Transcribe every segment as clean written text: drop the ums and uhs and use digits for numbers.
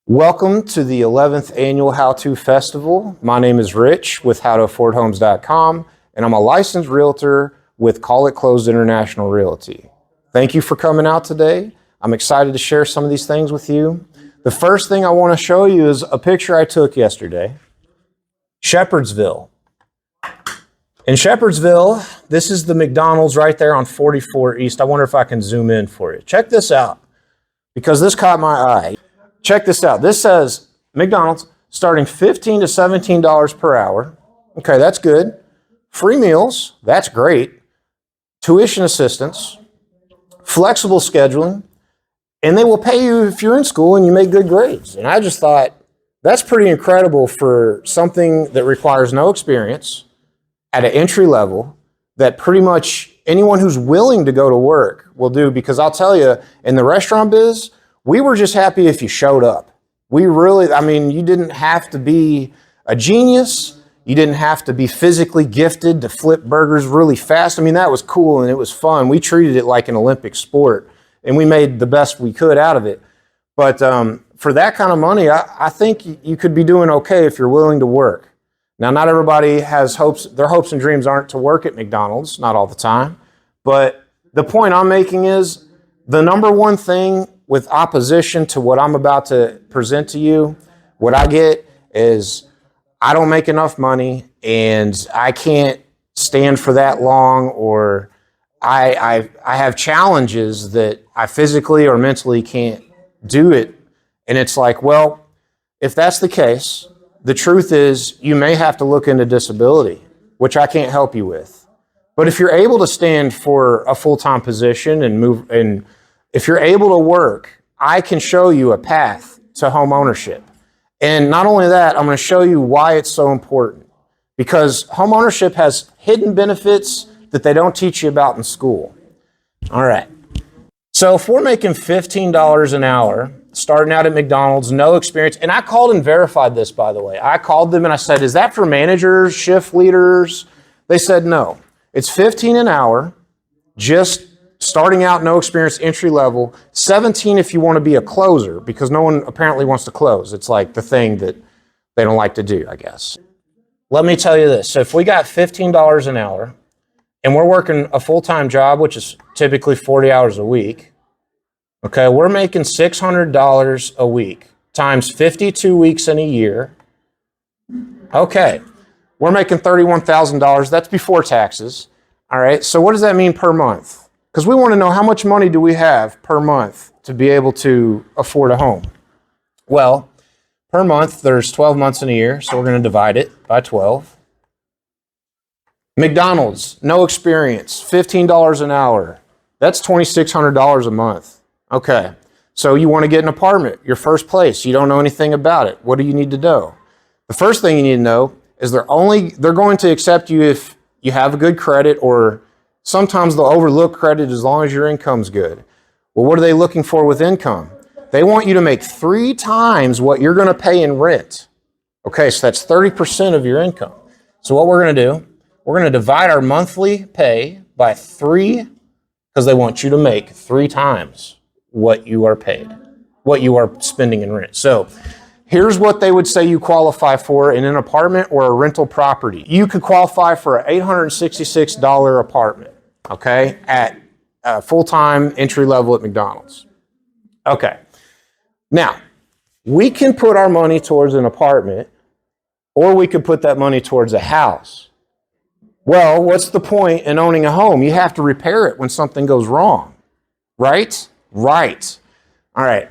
Welcome to the 11th Annual How-To Festival. My name is Rich with howtoaffordhomes.com, and I'm a licensed realtor with Call It Closed International Realty. Thank you for coming out today. I'm excited to share some of these things with you. The first thing I want to show you is a picture I took yesterday. Shepherdsville. In Shepherdsville, this is the McDonald's right there on 44 East. I wonder if I can zoom in for you. Check this out, because this caught my eye. Check this out. This says McDonald's starting $15 to $17 per hour. Okay, that's good. Free meals, that's great. Tuition assistance, flexible scheduling, and they will pay you if you're in school and you make good grades. And I just thought, that's pretty incredible for something that requires no experience at an entry level that pretty much anyone who's willing to go to work will do. Because I'll tell you, in the restaurant biz, we were just happy if you showed up. We really, you didn't have to be a genius. You didn't have to be physically gifted to flip burgers really fast. That was cool and it was fun. We treated it like an Olympic sport and we made the best we could out of it. But for that kind of money, I think you could be doing okay if you're willing to work. Now, not everybody has hopes. Their hopes and dreams aren't to work at McDonald's, not all the time. But the point I'm making is the number one thing with opposition to what I'm about to present to you, what I get is I don't make enough money and I can't stand for that long, or I have challenges that I physically or mentally can't do it. And it's like, well, if that's the case, the truth is you may have to look into disability, which I can't help you with. But if you're able to stand for a full-time position and move, and if you're able to work, I can show you a path to home ownership. And not only that, I'm going to show you why it's so important. Because home ownership has hidden benefits that they don't teach you about in school. All right. So if we're making $15 an hour, starting out at McDonald's, no experience, and I called and verified this, by the way. I called them and I said, is that for managers, shift leaders? They said no. It's $15 an hour, just starting out, no experience, entry level. $17 if you want to be a closer, because no one apparently wants to close. It's like the thing that they don't like to do, I guess. Let me tell you this. So if we got $15 an hour and we're working a full-time job, which is typically 40 hours a week, okay, we're making $600 a week times 52 weeks in a year. Okay, we're making $31,000. That's before taxes. All right, so what does that mean per month? Because we want to know how much money do we have per month to be able to afford a home. Well, per month, there's 12 months in a year, so we're going to divide it by 12. McDonald's, no experience, $15 an hour. That's $2,600 a month. Okay, so you want to get an apartment, your first place. You don't know anything about it. What do you need to know? The first thing you need to know is they're going to accept you if you have a good credit, or sometimes they'll overlook credit as long as your income's good. Well, what are they looking for with income? They want you to make 3 times what you're going to pay in rent. Okay, so that's 30% of your income. So what we're going to do, we're going to divide our monthly pay by 3, because they want you to make 3 times what you are paid, what you are spending in rent. So here's what they would say you qualify for in an apartment or a rental property. You could qualify for an $866 apartment, okay, at full-time entry level at McDonald's. Okay, now we can put our money towards an apartment, or we could put that money towards a house. Well, what's the point in owning a home? You have to repair it when something goes wrong, right? Right. All right.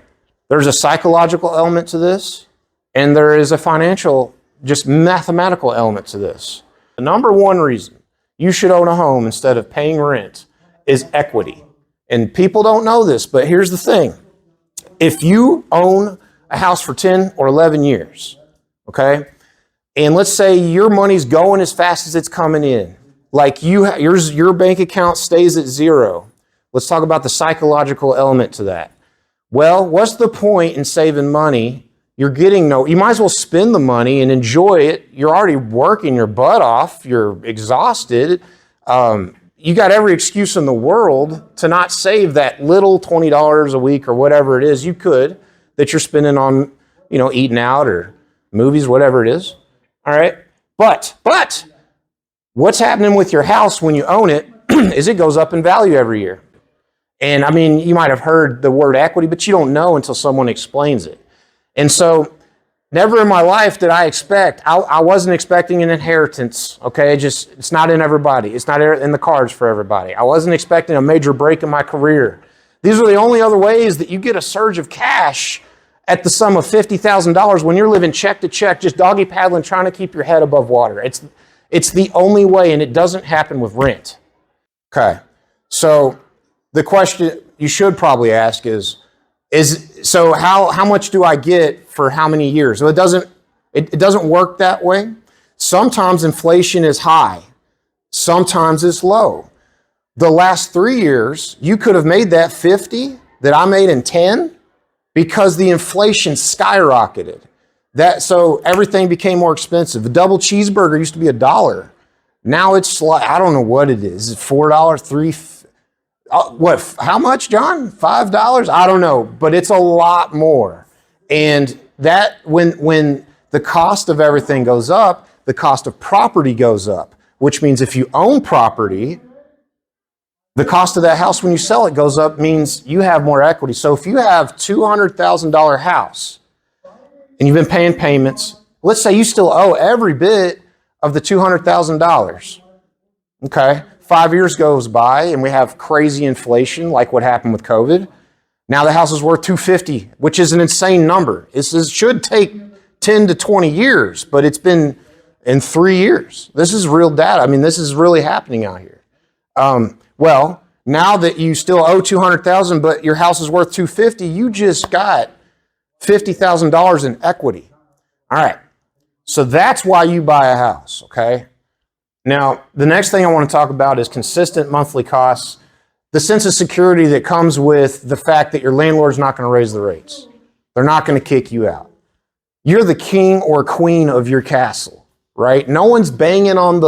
There's a psychological element to this, and there is a financial, just mathematical element to this. The number one reason you should own a home instead of paying rent is equity. And people don't know this, but here's the thing. If you own a house for 10 or 11 years, okay, and let's say your money's going as fast as it's coming in, like your bank account stays at zero. Let's talk about the psychological element to that. Well, what's the point in saving money? You might as well spend the money and enjoy it. You're already working your butt off. You're exhausted. You got every excuse in the world to not save that little $20 a week or whatever it is you could that you're spending on, eating out or movies, whatever it is. All right. But what's happening with your house when you own it is it goes up in value every year. And I mean, you might have heard the word equity, but you don't know until someone explains it. And so never in my life did I expect, I wasn't expecting an inheritance, okay? It's not in everybody. It's not in the cards for everybody. I wasn't expecting a major break in my career. These are the only other ways that you get a surge of cash at the sum of $50,000 when you're living check to check, just doggy paddling, trying to keep your head above water. It's the only way, and it doesn't happen with rent. Okay, so the question you should probably ask is so how much do I get for how many years? Well, it doesn't work that way. Sometimes inflation is high. Sometimes it's low. The last 3 years, you could have made that 50 that I made in 10 because the inflation skyrocketed. So everything became more expensive. A double cheeseburger used to be $1. Now it's like, I don't know what it is. Is it $4, $3? What? How much, John? $5? I don't know, but it's a lot more. And that when the cost of everything goes up, the cost of property goes up, which means if you own property, the cost of that house when you sell it goes up, means you have more equity. So if you have $200,000 house and you've been paying payments, let's say you still owe every bit of the $200,000. Okay, 5 years goes by and we have crazy inflation like what happened with COVID. Now the house is worth $250,000, which is an insane number. It should take 10 to 20 years, but it's been in 3 years. This is real data. I mean, this is really happening out here. Well, now that you still owe $200,000, but your house is worth $250,000, you just got $50,000 in equity. All right. So that's why you buy a house, okay? Now, the next thing I want to talk about is consistent monthly costs, the sense of security that comes with the fact that your landlord's not going to raise the rates. They're not going to kick you out. You're the king or queen of your castle, right? No one's banging on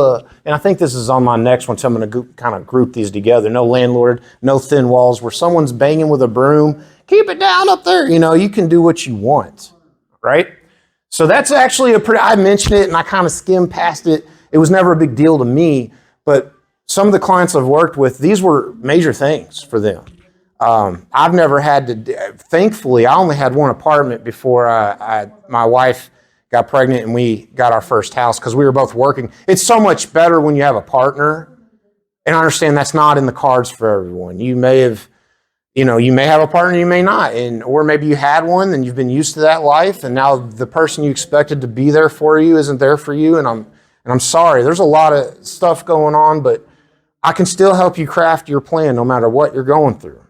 and I think this is on my next one, so I'm going to kind of group these together. No landlord, no thin walls, where someone's banging with a broom. Keep it down up there. You can do what you want, right? So that's actually I mentioned it and I kind of skimmed past it. It was never a big deal to me, but some of the clients I've worked with, these were major things for them. I've never had to, thankfully, I only had one apartment before my wife got pregnant and we got our first house because we were both working. It's so much better when you have a partner, and I understand that's not in the cards for everyone. You may have a partner, you may not, or maybe you had one and you've been used to that life, and now the person you expected to be there for you isn't there for you, and I'm sorry. There's a lot of stuff going on, but I can still help you craft your plan no matter what you're going through.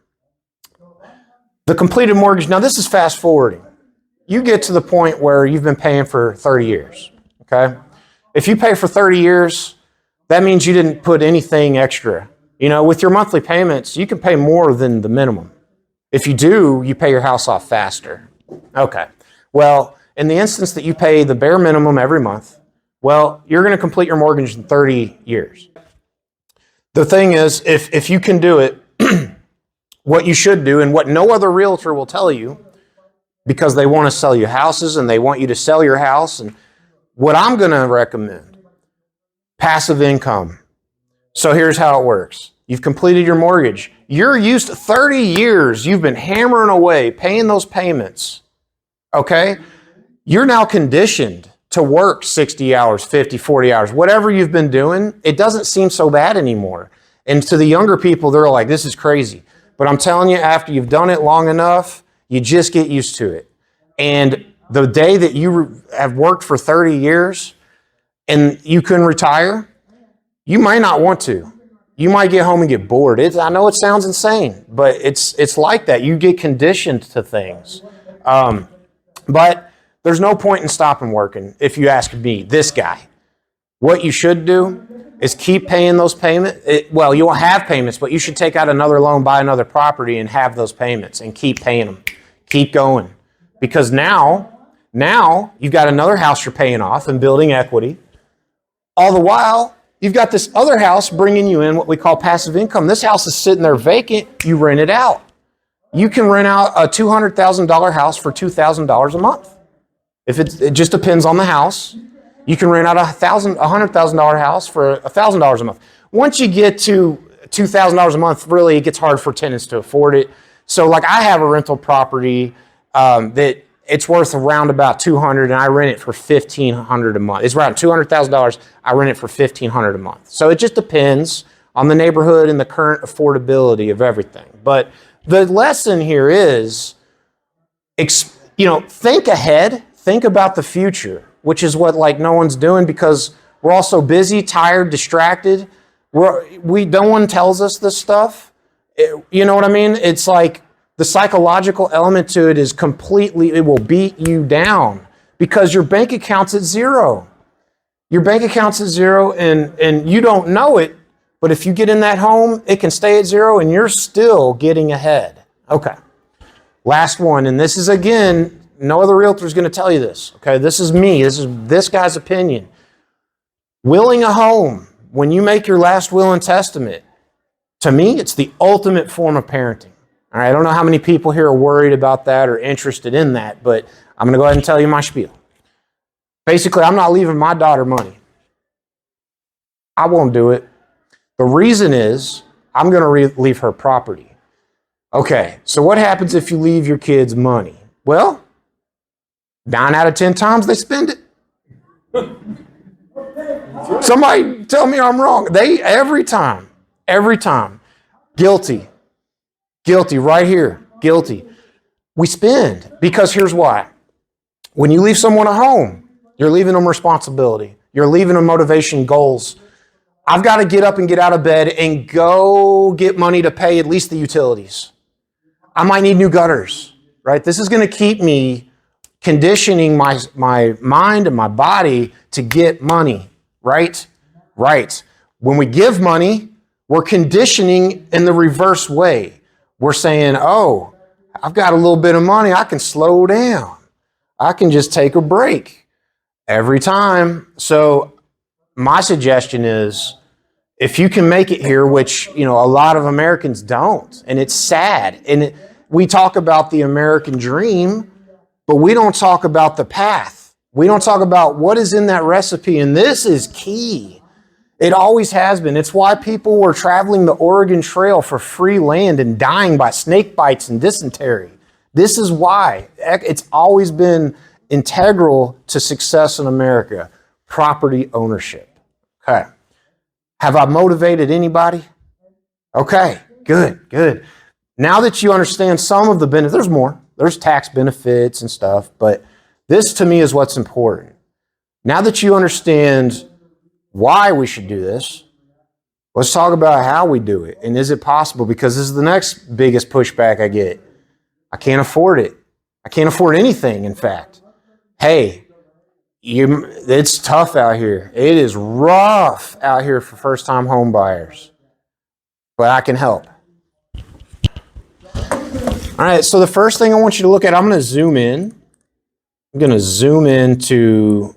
The completed mortgage, now this is fast forwarding. You get to the point where you've been paying for 30 years, okay? If you pay for 30 years, that means you didn't put anything extra. With your monthly payments, you can pay more than the minimum. If you do, you pay your house off faster. Okay. Well, in the instance that you pay the bare minimum every month, well, you're going to complete your mortgage in 30 years. The thing is, if you can do it, what you should do, and what no other realtor will tell you, because they want to sell you houses and they want you to sell your house, and what I'm going to recommend, passive income. So here's how it works. You've completed your mortgage. You're used to 30 years. You've been hammering away, paying those payments. Okay? You're now conditioned to work 60 hours, 50, 40 hours, whatever you've been doing. It doesn't seem so bad anymore. And to the younger people, they're like, this is crazy. But I'm telling you, after you've done it long enough, you just get used to it. And the day that you have worked for 30 years and you can retire, you might not want to. You might get home and get bored. I know it sounds insane, but it's like that. You get conditioned to things. But there's no point in stopping working if you ask me, this guy. What you should do is keep paying those payments. Well, you won't have payments, but you should take out another loan, buy another property, and have those payments and keep paying them. Keep going. Because now you've got another house you're paying off and building equity. All the while, you've got this other house bringing you in what we call passive income. This house is sitting there vacant. You rent it out. You can rent out a $200,000 house for $2,000 a month. It just depends on the house. You can rent out $100,000 house for $1,000 a month. Once you get to $2,000 a month, really, it gets hard for tenants to afford it. So like I have a rental property that it's worth around about $200,000 and I rent it for $1,500 a month. It's around $200,000. I rent it for $1,500 a month. So it just depends on the neighborhood and the current affordability of everything. But the lesson here is, think ahead, think about the future, which is what like no one's doing because we're all so busy, tired, distracted. No one tells us this stuff. You know what I mean? It's like the psychological element to it is it will beat you down because your bank account's at zero. Your bank account's at zero and you don't know it, but if you get in that home, it can stay at zero and you're still getting ahead. Okay. Last one, and this is again, no other realtor is going to tell you this. Okay, this is me. This is this guy's opinion. Willing a home when you make your last will and testament, to me, it's the ultimate form of parenting. All right, I don't know how many people here are worried about that or interested in that, but I'm going to go ahead and tell you my spiel. Basically, I'm not leaving my daughter money. I won't do it. The reason is I'm going to leave her property. Okay, so what happens if you leave your kids money? Well, 9 out of 10 times they spend it. Somebody tell me I'm wrong. Every time, guilty right here, guilty. We spend because here's why. When you leave someone a home, you're leaving them responsibility. You're leaving them motivation, goals. I've got to get up and get out of bed and go get money to pay at least the utilities. I might need new gutters, right? This is going to keep me conditioning my mind and my body to get money, right? Right. When we give money, we're conditioning in the reverse way. We're saying, oh, I've got a little bit of money. I can slow down. I can just take a break every time. So my suggestion is, if you can make it here, which, a lot of Americans don't, and it's sad. And we talk about the American dream, but we don't talk about the path. We don't talk about what is in that recipe, and this is key. It always has been. It's why people were traveling the Oregon Trail for free land and dying by snake bites and dysentery. This is why. It's always been integral to success in America. Property ownership. Okay. Have I motivated anybody? Okay, good. Now that you understand some of the benefits, there's more. There's tax benefits and stuff, but this to me is what's important. Now that you understand why we should do this, let's talk about how we do it. And is it possible? Because this is the next biggest pushback I get. I can't afford it. I can't afford anything, in fact. Hey, it's tough out here. It is rough out here for first-time home buyers. But I can help. All right, so the first thing I want you to look at, I'm going to zoom in. I'm going to zoom into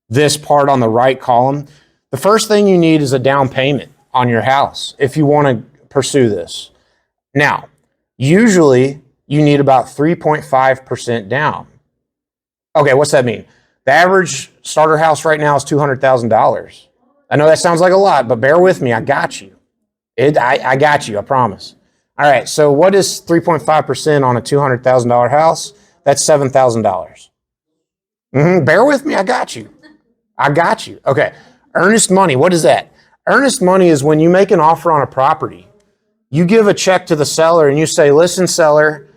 this part on the right column. The first thing you need is a down payment on your house if you want to pursue this. Now, usually you need about 3.5% down. Okay, what's that mean? The average starter house right now is $200,000. I know that sounds like a lot, but bear with me. I got you. I got you, I promise. All right, so what is 3.5% on a $200,000 house? That's $7,000. Bear with me, I got you. Okay, earnest money, what is that? Earnest money is when you make an offer on a property. You give a check to the seller and you say, listen, seller,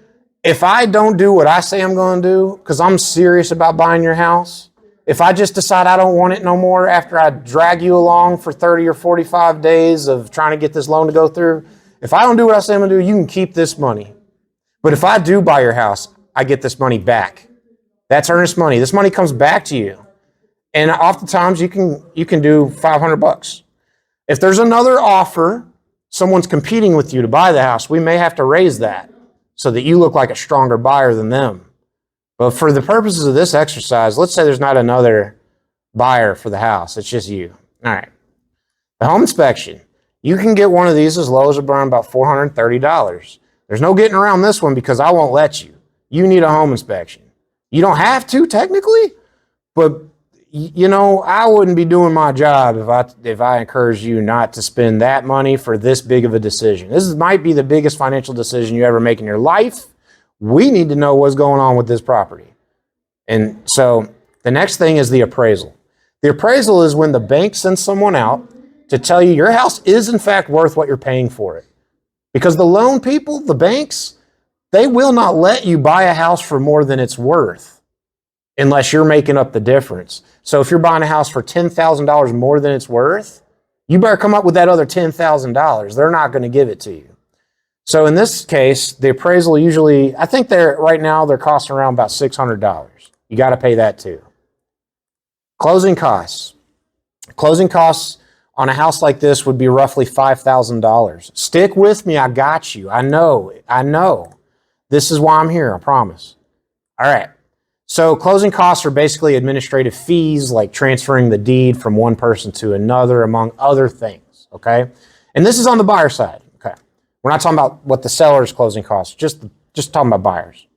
if I don't do what I say I'm going to do, because I'm serious about buying your house, if I just decide I don't want it no more after I drag you along for 30 or 45 days of trying to get this loan to go through, if I don't do what I say I'm going to do, you can keep this money. But if I do buy your house, I get this money back. That's earnest money. This money comes back to you. And oftentimes you can do $500. If there's another offer, someone's competing with you to buy the house, we may have to raise that so that you look like a stronger buyer than them. But for the purposes of this exercise, let's say there's not another buyer for the house. It's just you. All right. The home inspection. You can get one of these as low as around about $430. There's no getting around this one because I won't let you. You need a home inspection. You don't have to technically, but I wouldn't be doing my job if I encouraged you not to spend that money for this big of a decision. This might be the biggest financial decision you ever make in your life. We need to know what's going on with this property. And so the next thing is the appraisal. The appraisal is when the bank sends someone out to tell you your house is in fact worth what you're paying for it. Because the loan people, the banks, they will not let you buy a house for more than it's worth unless you're making up the difference. So if you're buying a house for $10,000 more than it's worth, you better come up with that other $10,000. They're not going to give it to you. So in this case, the appraisal usually, I think right now they're costing around about $600. You got to pay that too. Closing costs. Closing costs on a house like this would be roughly $5,000. Stick with me. I got you. I know. This is why I'm here. I promise. All right. So closing costs are basically administrative fees like transferring the deed from one person to another, among other things. Okay. And this is on the buyer side. Okay. We're not talking about what the seller's closing costs, just talking about buyers.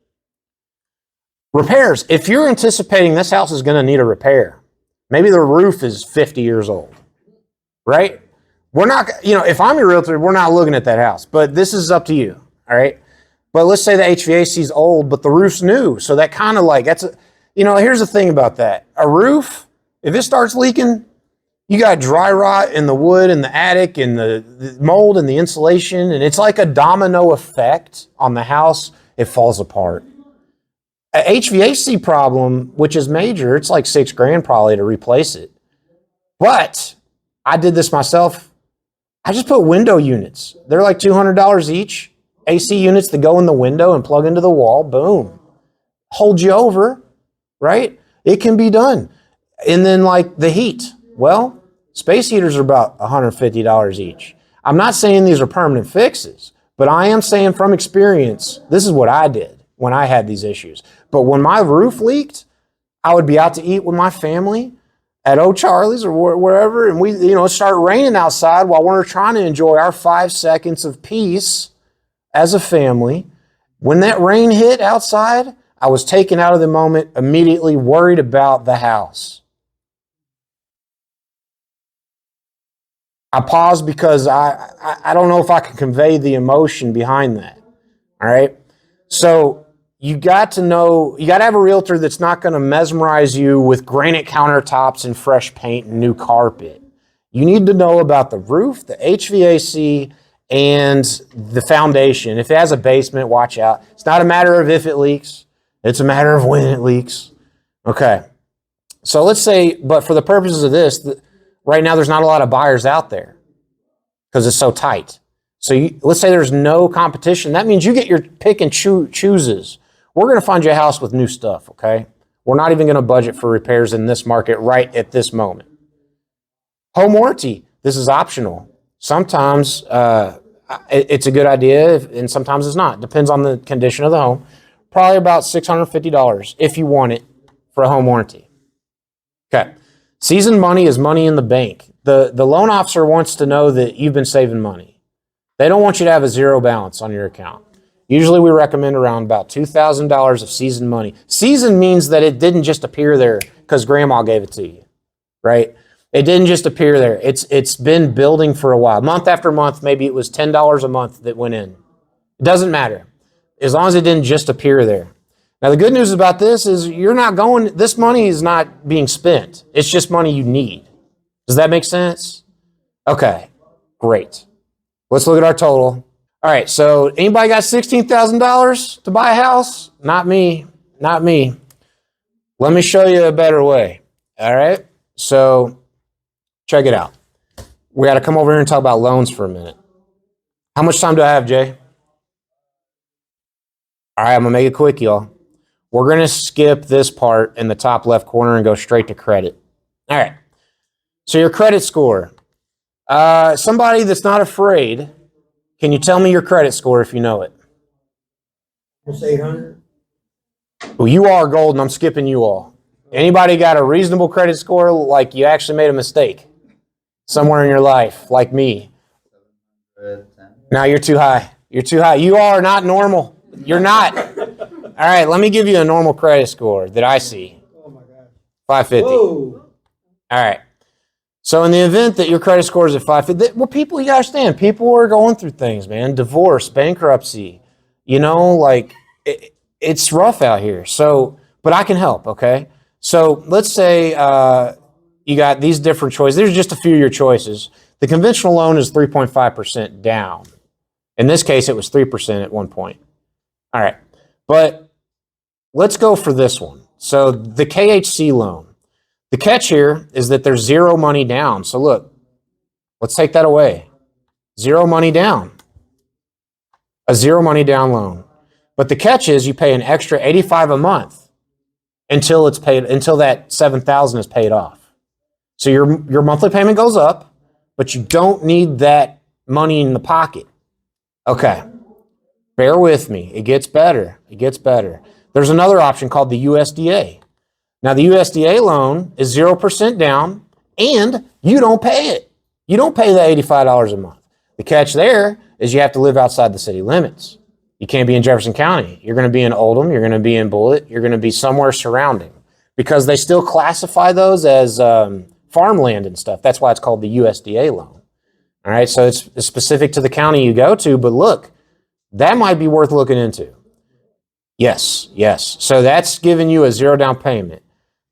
Repairs. If you're anticipating this house is going to need a repair, maybe the roof is 50 years old, right? We're not, if I'm your realtor, we're not looking at that house, but this is up to you. All right. But let's say the HVAC is old, but the roof's new. So that kind of here's the thing about that. A roof, if it starts leaking, you got dry rot in the wood and the attic and the mold and the insulation. And it's like a domino effect on the house. It falls apart. A HVAC problem, which is major, it's like $6,000 probably to replace it. But I did this myself. I just put window units. They're like $200 each. AC units that go in the window and plug into the wall. Boom. Hold you over, right? It can be done. And then like the heat. Well, space heaters are about $150 each. I'm not saying these are permanent fixes, but I am saying from experience, this is what I did when I had these issues. But when my roof leaked, I would be out to eat with my family at O'Charlie's or wherever, and we, start raining outside while we're trying to enjoy our 5 seconds of peace as a family. When that rain hit outside, I was taken out of the moment, immediately worried about the house. I paused because I don't know if I can convey the emotion behind that. All right. So you got to have a realtor that's not going to mesmerize you with granite countertops and fresh paint and new carpet. You need to know about the roof, the HVAC, and the foundation. If it has a basement, watch out. It's not a matter of if it leaks. It's a matter of when it leaks. Okay. So let's say, but for the purposes of this, right now there's not a lot of buyers out there because it's so tight. So let's say there's no competition. That means you get your pick and chooses. We're going to find you a house with new stuff, okay? We're not even going to budget for repairs in this market right at this moment. Home warranty. This is optional. Sometimes it's a good idea, and sometimes it's not. Depends on the condition of the home. Probably about $650 if you want it for a home warranty. Okay. Seasoned money is money in the bank. The loan officer wants to know that you've been saving money. They don't want you to have a zero balance on your account. Usually we recommend around about $2,000 of seasoned money. Seasoned means that it didn't just appear there because grandma gave it to you, right? It didn't just appear there. It's been building for a while. Month after month, maybe it was $10 a month that went in. It doesn't matter. As long as it didn't just appear there. Now, the good news about this is this money is not being spent. It's just money you need. Does that make sense? Okay, great. Let's look at our total. All right, so anybody got $16,000 to buy a house? Not me. Let me show you a better way. All right, so check it out. We got to come over here and talk about loans for a minute. How much time do I have, Jay? All right, I'm going to make it quick, y'all. We're going to skip this part in the top left corner and go straight to credit. All right, so your credit score. Somebody that's not afraid, can you tell me your credit score if you know it? It's 800. Well, you are golden. I'm skipping you all. Anybody got a reasonable credit score like you actually made a mistake somewhere in your life, like me? No, you're too high. You are not normal. You're not. All All right, let me give you a normal credit score that I see. Oh my gosh. 550. Whoa. All right. So in the event that your credit score is at 550, well, people, you gotta understand, people are going through things, man. Divorce, bankruptcy, like it's rough out here. So, but I can help, okay? So let's say you got these different choices. There's just a few of your choices. The conventional loan is 3.5% down. In this case, it was 3% at one point. All right. But let's go for this one. So the KHC loan. The catch here is that there's zero money down. So look, let's take that away. Zero money down. A zero money down loan. But the catch is you pay an extra $85 a month until it's paid, until that $7,000 is paid off. So your monthly payment goes up, but you don't need that money in the pocket. Okay. Bear with me. It gets better. It gets better. There's another option called the USDA. Now, the USDA loan is 0% down, and you don't pay it. You don't pay the $85 a month. The catch there is you have to live outside the city limits. You can't be in Jefferson County. You're going to be in Oldham. You're going to be in Bullitt. You're going to be somewhere surrounding because they still classify those as farmland and stuff. That's why it's called the USDA loan. All right, so it's specific to the county you go to, but look, that might be worth looking into. Yes. So that's giving you a zero down payment.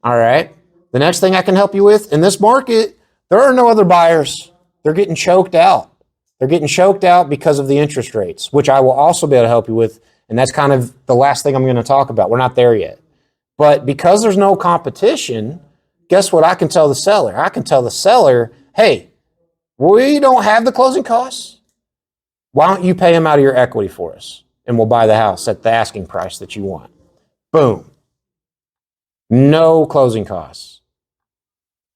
All right. The next thing I can help you with, in this market, there are no other buyers. They're getting choked out. They're getting choked out because of the interest rates, which I will also be able to help you with. And that's kind of the last thing I'm going to talk about. We're not there yet. But because there's no competition, guess what I can tell the seller? I can tell the seller, hey, we don't have the closing costs. Why don't you pay them out of your equity for us? And we'll buy the house at the asking price that you want. Boom. No closing costs.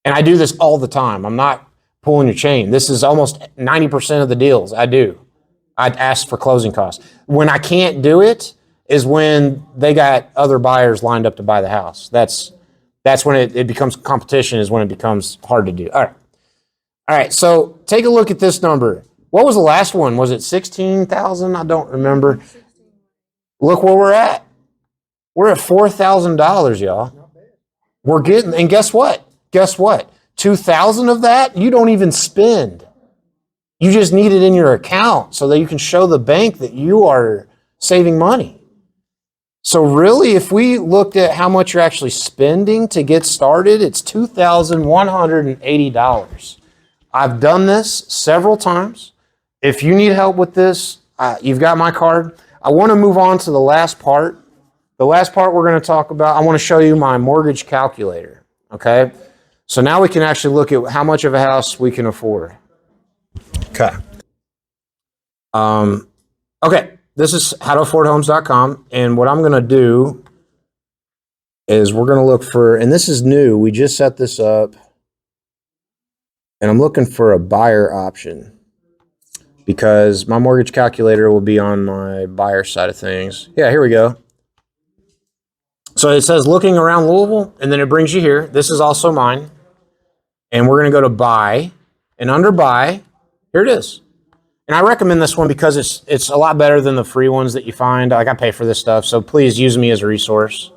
And I do this all the time. I'm not pulling your chain. This is almost 90% of the deals I do. I'd ask for closing costs. When I can't do it is when they got other buyers lined up to buy the house. That's when it becomes competition, is when it becomes hard to do. All right. So take a look at this number. What was the last one? Was it 16,000? I don't remember. Look where we're at. We're at $4,000, y'all. We're getting, and guess what? 2,000 of that you don't even spend. You just need it in your account so that you can show the bank that you are saving money. So really, if we looked at how much you're actually spending to get started, it's $2,180. I've done this several times. If you need help with this, you've got my card. I want to move on to the last part. The last part we're going to talk about, I want to show you my mortgage calculator, okay? So now we can actually look at how much of a house we can afford. Okay. Okay, this is howtoaffordhomes.com, and what I'm going to do is we're going to look for, and this is new, we just set this up, and I'm looking for a buyer option because my mortgage calculator will be on my buyer side of things. Yeah, here we go. So it says looking around Louisville, and then it brings you here. This is also mine. And we're going to go to buy. And under buy, here it is. And I recommend this one because it's a lot better than the free ones that you find. Like, I pay for this stuff, so please use me as a resource.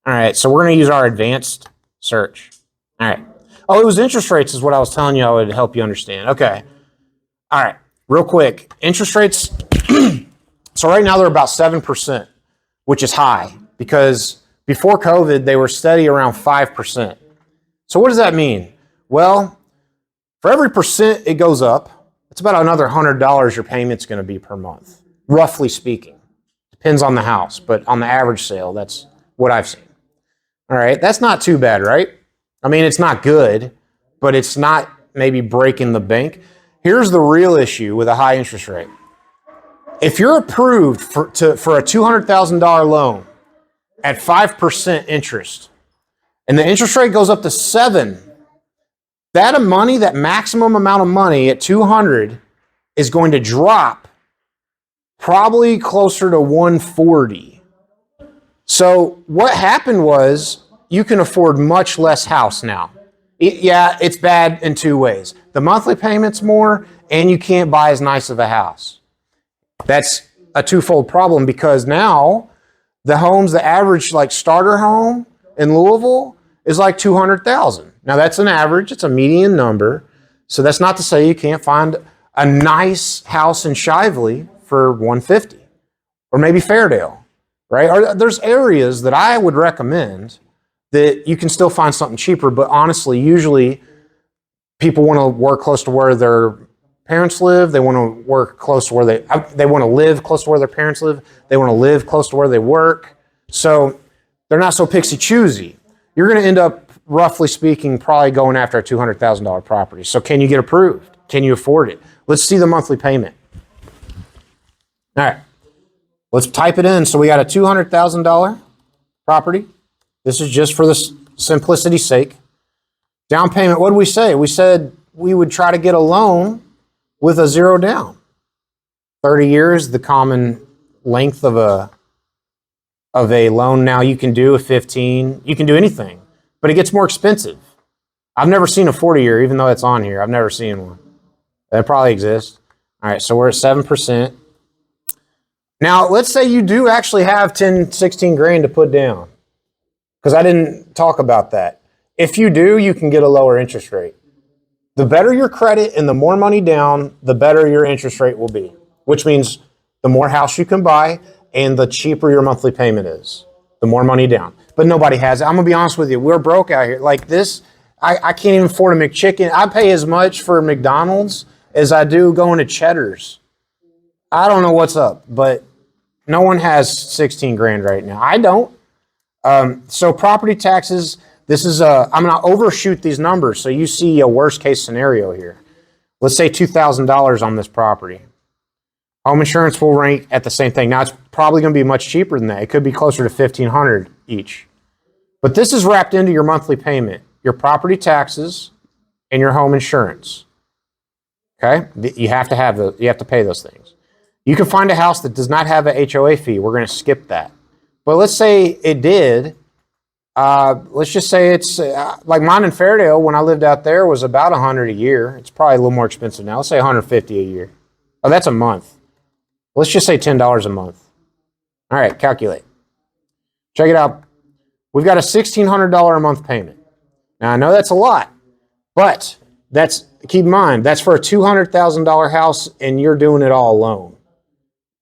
All right, so we're going to use our advanced search. All right. Oh, it was interest rates is what I was telling you I would help you understand. Okay. All right, real quick. Interest rates, so right now they're about 7%, which is high because before COVID, they were steady around 5%. So what does that mean? Well, for every percent it goes up, it's about another $100 your payment's going to be per month, roughly speaking. Depends on the house, but on the average sale, that's what I've seen. All right, that's not too bad, right? I mean, it's not good, but it's not maybe breaking the bank. Here's the real issue with a high interest rate. If you're approved for a $200,000 loan at 5% interest, and the interest rate goes up to 7%, that money, that maximum amount of money at 200 is going to drop probably closer to 140. So what happened was you can afford much less house now. It's bad in two ways. The monthly payment's more, and you can't buy as nice of a house. That's a twofold problem because now The homes, the average like starter home in Louisville is like 200,000. Now that's an average, it's a median number. So that's not to say you can't find a nice house in Shively for 150 or maybe Fairdale, right? Or there's areas that I would recommend that you can still find something cheaper, but honestly, usually people want to work close to where their parents live. They want to work close to where they want to live close to where their parents live. They want to live close to where they work. So they're not so picksy choosy. You're going to end up, roughly speaking, probably going after a $200,000 property. So can you get approved? Can you afford it? Let's see the monthly payment. All right, let's type it in. So we got a $200,000 property. This is just for the simplicity's sake. Down payment, what did we say? We said we would try to get a loan with a 0 down. 30 years, the common length of a loan. Now you can do a 15, you can do anything, but it gets more expensive. I've never seen a 40-year, even though it's on here. I've never seen one. That probably exists. All right, so we're at 7%. Now, let's say you do actually have 10, 16 grand to put down, because I didn't talk about that. If you do, you can get a lower interest rate. The better your credit and the more money down, the better your interest rate will be, which means the more house you can buy and the cheaper your monthly payment is, the more money down. But nobody has it. I'm going to be honest with you. We're broke out here. Like this, I can't even afford a McChicken. I pay as much for McDonald's as I do going to Cheddar's. I don't know what's up, but no one has 16 grand right now. I don't. So property taxes, this is I'm going to overshoot these numbers so you see a worst case scenario here. Let's say $2,000 on this property. Home insurance will rank at the same thing. Now it's probably going to be much cheaper than that. It could be closer to $1,500 each. But this is wrapped into your monthly payment, your property taxes, and your home insurance. Okay? You have to pay those things. You can find a house that does not have a HOA fee. We're going to skip that. But let's say it did. Let's just say it's like mine in Fairdale when I lived out there was about $100 a year. It's probably a little more expensive now. Let's say $150 a year. Oh, that's a month. Let's just say $10 a month. All right, calculate. Check it out. We've got a $1,600 a month payment. Now I know that's a lot, but keep in mind that's for a $200,000 house, and you're doing it all alone.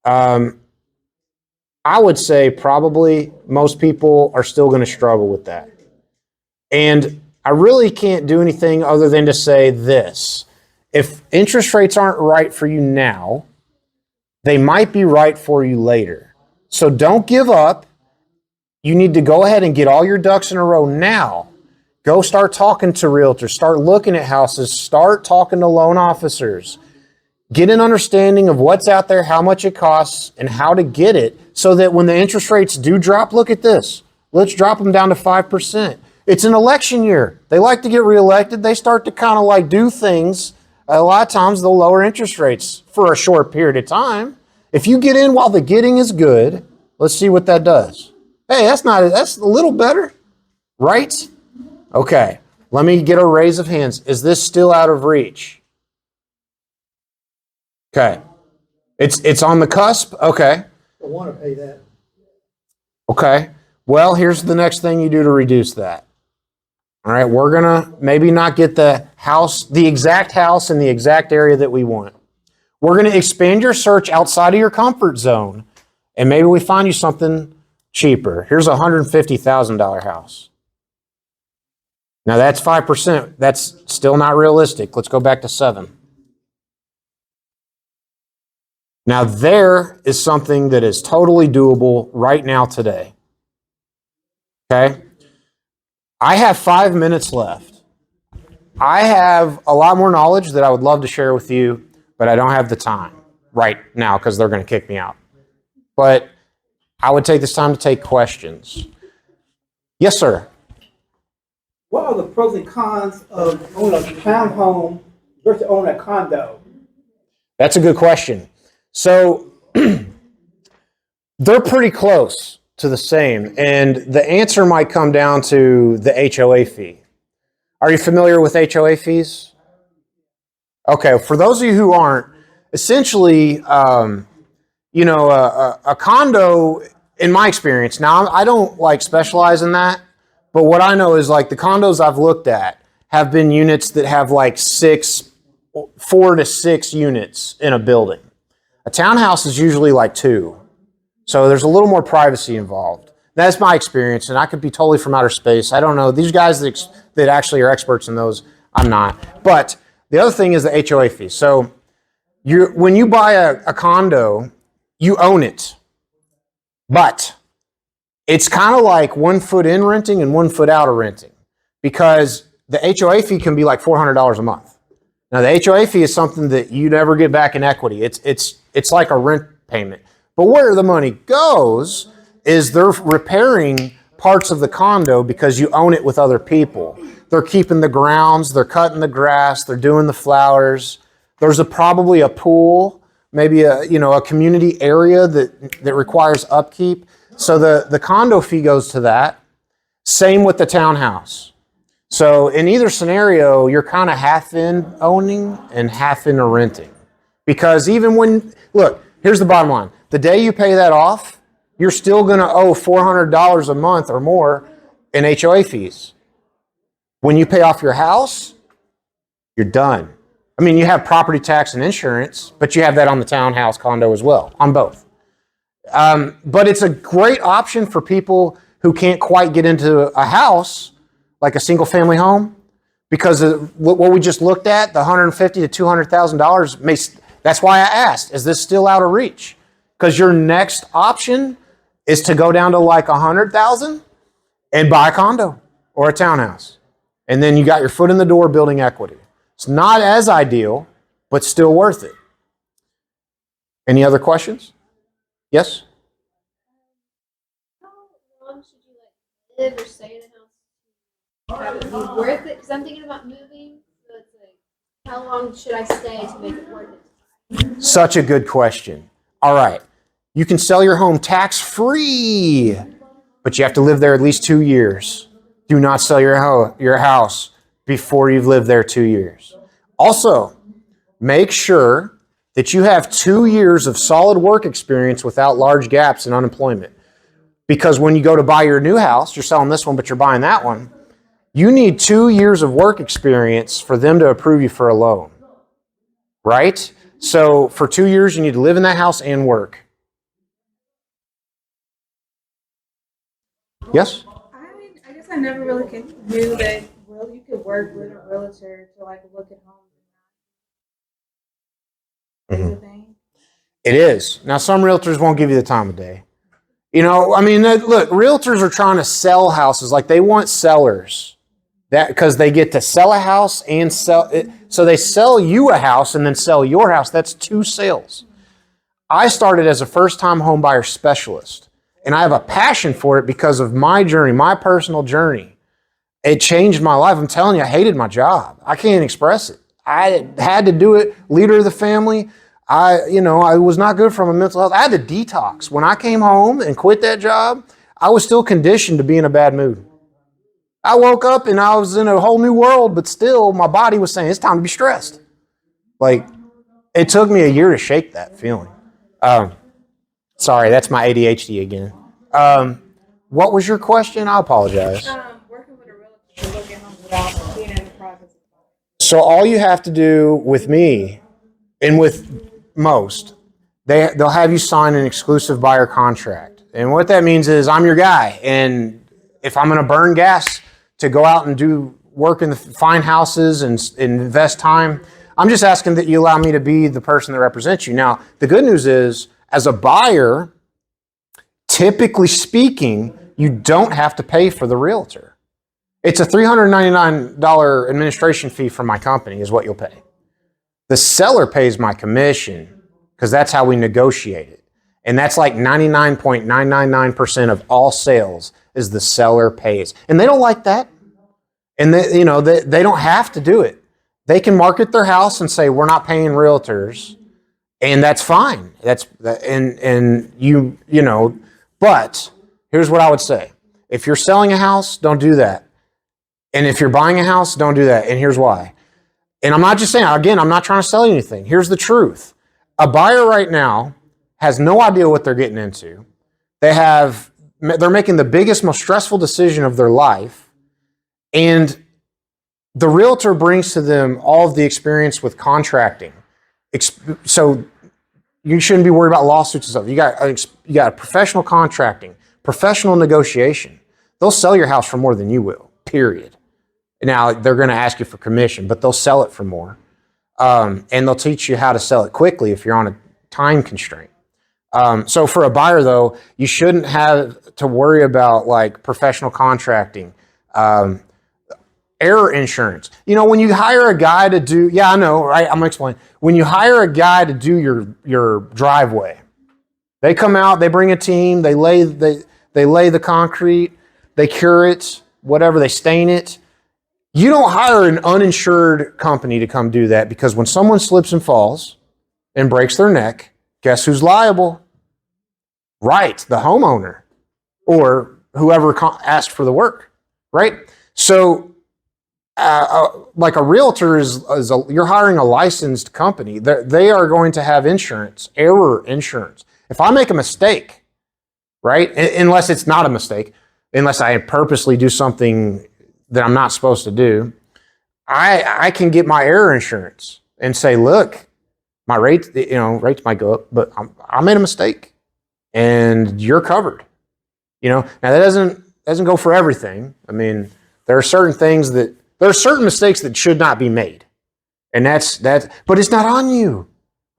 I would say probably most people are still going to struggle with that. And I really can't do anything other than to say this. If interest rates aren't right for you now, they might be right for you later. So don't give up. You need to go ahead and get all your ducks in a row now. Go start talking to realtors, start looking at houses, start talking to loan officers. Get an understanding of what's out there, how much it costs, and how to get it so that when the interest rates do drop, look at this. Let's drop them down to 5%. It's an election year. They like to get reelected. They start to kind of like do things. A lot of times they'll lower interest rates for a short period of time. If you get in while the getting is good, let's see what that does. Hey, that's a little better, right? Okay, let me get a raise of hands. Is this still out of reach? Okay, it's on the cusp. Okay. I want to pay that. Okay. Well, here's the next thing you do to reduce that. All right, we're gonna maybe not get the exact house in the exact area that we want. We're gonna expand your search outside of your comfort zone, and maybe we find you something cheaper. Here's a $150,000 house. Now that's 5%. That's still not realistic. Let's go back to 7. Now there is something that is totally doable right now today. Okay? I have 5 minutes left. I have a lot more knowledge that I would love to share with you, but I don't have the time right now because they're going to kick me out. But I would take this time to take questions. Yes, sir. What are the pros and cons of owning a townhome versus owning a condo? That's a good question. So they're pretty close to the same, and the answer might come down to the HOA fee. Are you familiar with HOA fees? Okay, for those of you who aren't, essentially, a condo in my experience, now I don't like specialize in that, but what I know is like the condos I've looked at have been units that have like 4 to 6 units in a building. A townhouse is usually like 2. So there's a little more privacy involved. That's my experience, and I could be totally from outer space. I don't know. These guys that actually are experts in those, I'm not. But the other thing is the HOA fee. So when you buy a condo, you own it. But it's kind of like 1 foot in renting and 1 foot out of renting, because the HOA fee can be like $400 a month. Now the HOA fee is something that you never get back in equity. It's like a rent payment. But where the money goes is they're repairing parts of the condo because you own it with other people. They're keeping the grounds, they're cutting the grass, they're doing the flowers. There's probably a pool, maybe a community area that requires upkeep. So the condo fee goes to that. Same with the townhouse. So in either scenario, you're kind of half in owning and half in renting. Because look, here's the bottom line. The day you pay that off, you're still going to owe $400 a month or more in HOA fees. When you pay off your house, you're done. I mean, you have property tax and insurance, but you have that on the townhouse condo as well, on both. But it's a great option for people who can't quite get into a house, like a single family home, because of what we just looked at, the $150,000 to $200,000 that's why I asked, is this still out of reach? Because your next option is to go down to like $100,000 and buy a condo or a townhouse. And then you got your foot in the door building equity. It's not as ideal, but still worth it. Any other questions? Yes? How long should you live or stay in a house? Have it be worth it? Because I'm thinking about moving. So it's like, how long should I stay to make it worth it? Such a good question. All right. You can sell your home tax-free, but you have to live there at least 2 years. Do not sell your house before you've lived there 2 years. Also, make sure that you have 2 years of solid work experience without large gaps in unemployment. Because when you go to buy your new house, you're selling this one, but you're buying that one, you need 2 years of work experience for them to approve you for a loan. Right? So for 2 years, you need to live in that house and work. Yes? I guess I never really knew that you could work with a realtor to like look at homes. Is a thing. It is. Now, some realtors won't give you the time of day. I mean, look, realtors are trying to sell houses. Like, they want sellers because they get to sell a house and sell it. So they sell you a house and then sell your house. That's 2 sales. I started as a first-time homebuyer specialist. And I have a passion for it because of my journey, my personal journey. It changed my life. I'm telling you, I hated my job. I can't express it. I had to do it. Leader of the family. I was not good from a mental health. I had to detox. When I came home and quit that job, I was still conditioned to be in a bad mood. I woke up and I was in a whole new world, but still my body was saying it's time to be stressed. Like, it took me a year to shake that feeling. Sorry, that's my ADHD again. What was your question? I apologize. Working with a realtor to look at homes without being in the process. So all you have to do with me and with most, they'll have you sign an exclusive buyer contract. And what that means is I'm your guy. And if I'm going to burn gas to go out and do work in the fine houses and invest time, I'm just asking that you allow me to be the person that represents you. Now, the good news is, as a buyer, typically speaking, you don't have to pay for the realtor. It's a $399 administration fee from my company is what you'll pay. The seller pays my commission because that's how we negotiate it. And that's like 99.999% of all sales is the seller pays. And they don't like that. And they don't have to do it. They can market their house and say, we're not paying realtors. And that's fine. But here's what I would say. If you're selling a house, don't do that. And if you're buying a house, don't do that. And here's why. And I'm not just saying, again, I'm not trying to sell you anything. Here's the truth. A buyer right now has no idea what they're getting into. They're making the biggest, most stressful decision of their life, and the realtor brings to them all of the experience with contracting. So you shouldn't be worried about lawsuits and stuff. You got professional contracting, professional negotiation. They'll sell your house for more than you will, period. Now, they're going to ask you for commission, but they'll sell it for more. And they'll teach you how to sell it quickly if you're on a time constraint. So for a buyer, though, you shouldn't have to worry about like professional contracting, error insurance. You know, when you hire a guy to do, yeah, I know, right? I'm gonna explain. When you hire a guy to do your driveway, they come out, they bring a team, they lay the concrete, they cure it, whatever, they stain it. You don't hire an uninsured company to come do that, because when someone slips and falls and breaks their neck, guess who's liable? Right, the homeowner or whoever asked for the work, right? So like a realtor you're hiring a licensed company. They are going to have insurance, error insurance. If I make a mistake, right, unless it's not a mistake, unless I purposely do something that I'm not supposed to do, I can get my error insurance and say, look, my rates might go up, but I made a mistake and you're covered. Now that doesn't go for everything. I mean, there are certain mistakes that should not be made. And but it's not on you,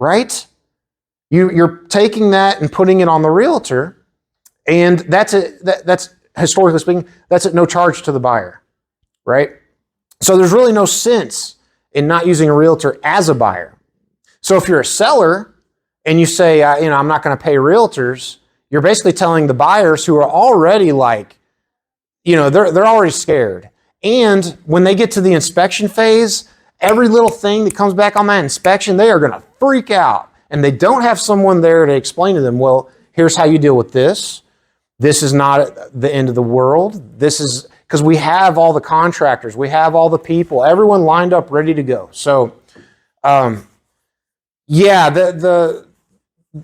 right? You're taking that and putting it on the realtor, and that's historically speaking, that's at no charge to the buyer, right? So there's really no sense in not using a realtor as a buyer. So if you're a seller and you say, I'm not going to pay realtors, you're basically telling the buyers who are already like, they're already scared. And when they get to the inspection phase, every little thing that comes back on that inspection, they are going to freak out. And they don't have someone there to explain to them, well, here's how you deal with this. This is not the end of the world. This is because we have all the contractors, we have all the people, everyone lined up ready to go. So, the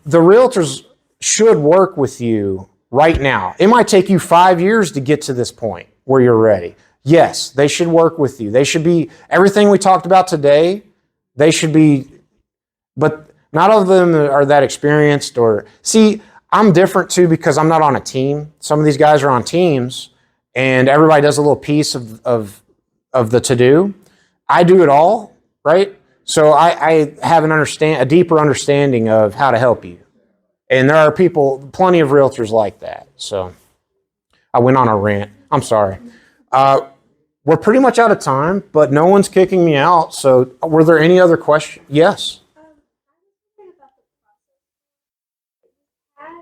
realtors should work with you right now. It might take you 5 years to get to this point where you're ready. Yes, they should work with you. They should be, everything we talked about today, they should be, but not all of them are that experienced. See, I'm different too because I'm not on a team. Some of these guys are on teams and everybody does a little piece of the to-do. I do it all, right? So I have a deeper understanding of how to help you. And there are plenty of realtors like that. So I went on a rant. I'm sorry. We're pretty much out of time, but no one's kicking me out. So were there any other questions? Yes.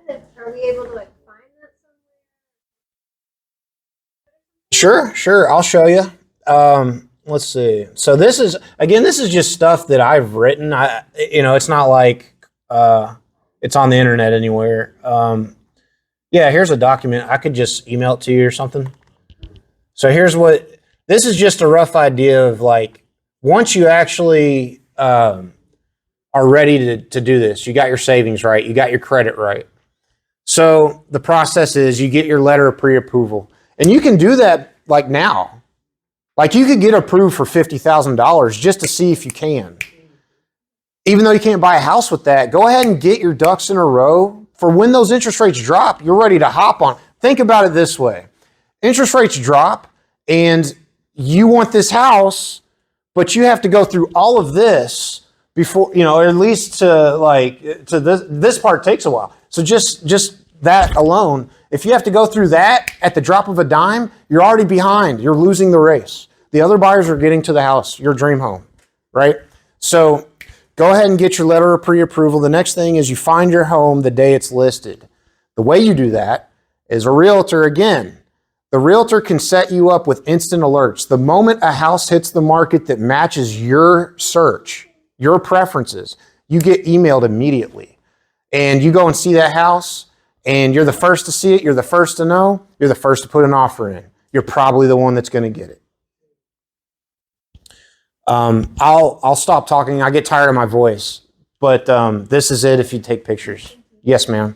Are we able to find that somewhere? Sure. I'll show you. Let's see. So this is just stuff that I've written. It's not like it's on the internet anywhere. Here's a document. I could just email it to you or something. So this is just a rough idea of once you actually are ready to do this, you got your savings right, you got your credit right. So the process is you get your letter of pre-approval, and you can do that now. You could get approved for $50,000 just to see if you can. Even though you can't buy a house with that, go ahead and get your ducks in a row for when those interest rates drop, you're ready to hop on. Think about it this way. Interest rates drop and you want this house, but you have to go through all of this before, or at least to this part takes a while. So just that alone, if you have to go through that at the drop of a dime, you're already behind. You're losing the race. The other buyers are getting to the house, your dream home, right? So go ahead and get your letter of pre-approval. The next thing is you find your home the day it's listed. The way you do that is a realtor, again, the realtor can set you up with instant alerts. The moment a house hits the market that matches your search, your preferences, you get emailed immediately. And you go and see that house, and you're the first to see it, you're the first to know, you're the first to put an offer in. You're probably the one that's going to get it. I'll stop talking. I get tired of my voice, but this is it if you take pictures. Yes, ma'am.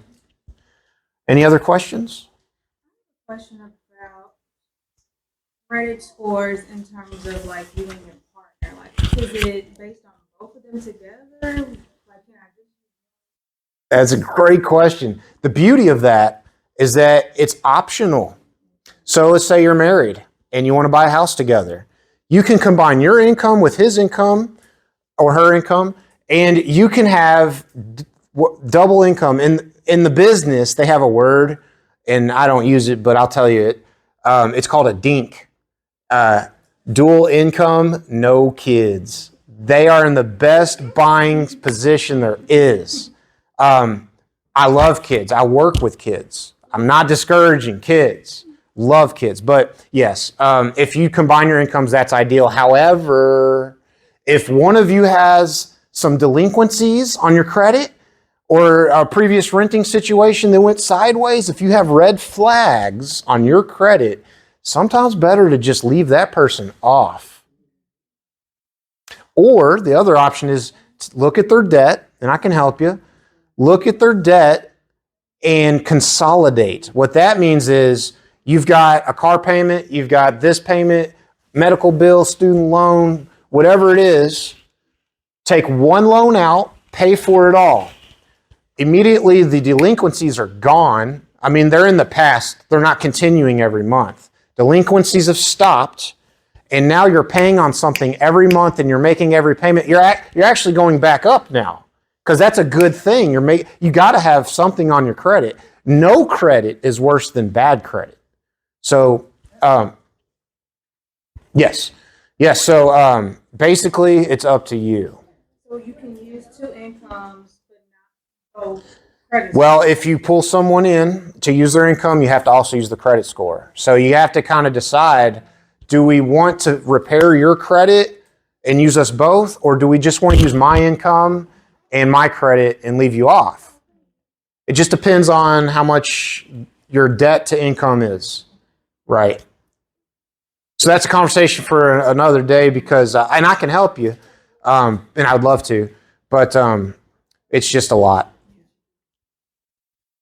Any other questions? Question about credit scores in terms of like you and your partner. Like, is it based on both of them together? Like, can I just That's a great question. The beauty of that is that it's optional. So let's say you're married and you want to buy a house together. You can combine your income with his income or her income, and you can have double income. In the business, they have a word, and I don't use it, but I'll tell you it. It's called a DINK. Dual income, no kids. They are in the best buying position there is. I love kids. I work with kids. I'm not discouraging kids. Love kids. But yes, if you combine your incomes, that's ideal. However, if one of you has some delinquencies on your credit or a previous renting situation that went sideways, if you have red flags on your credit, sometimes better to just leave that person off. Or the other option is to look at their debt, and I can help you. Look at their debt and consolidate. What that means is you've got a car payment, you've got this payment, medical bill, student loan, whatever it is. Take one loan out, pay for it all. Immediately, the delinquencies are gone. I mean, they're in the past. They're not continuing every month. Delinquencies have stopped, and now you're paying on something every month, and you're making every payment. You're actually going back up now, because that's a good thing. You got to have something on your credit. No credit is worse than bad credit. So, yes. So basically, it's up to you. so you can use two incomes but not both credit Well, if you pull someone in to use their income, you have to also use the credit score. So you have to kind of decide, do we want to repair your credit and use us both, or do we just want to use my income and my credit and leave you off? It just depends on how much your debt to income is, right? So that's a conversation for another day, because, and I can help you, and I'd love to, but it's just a lot.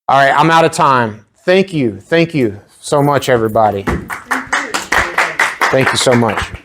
All right, I'm out of time. Thank you so much, everybody. Thank you so much.